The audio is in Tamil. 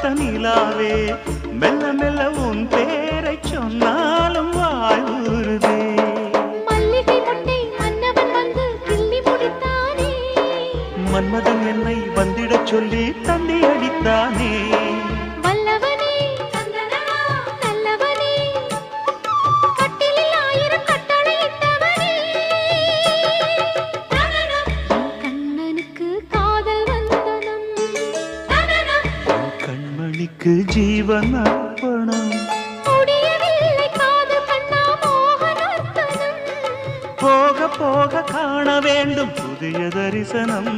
பார்த்த நிலாவே மெல்ல மெல்ல உன் பேரை சொன்னாலும் வாய் ஊறுதே. மல்லிகை முட்டை மன்னவன் வந்து கிள்ளி முடித்தானே, மன்மதன் என்னை வந்திடச் சொல்லி தந்தி அடித்தானே. வல்லவனே நல்லவனே, கட்டிலில் 1000 கட்டளையிட்டவனே, கண்ணனுக்கு காதல் வந்தனம், கண்மணிக்கு ஜீவன் அர்ப்பணம். முடியவில்லை காதல் கண்ணா மோகனர்த்தனம். போக போக காண வேண்டும் புதிய தரிசனம்.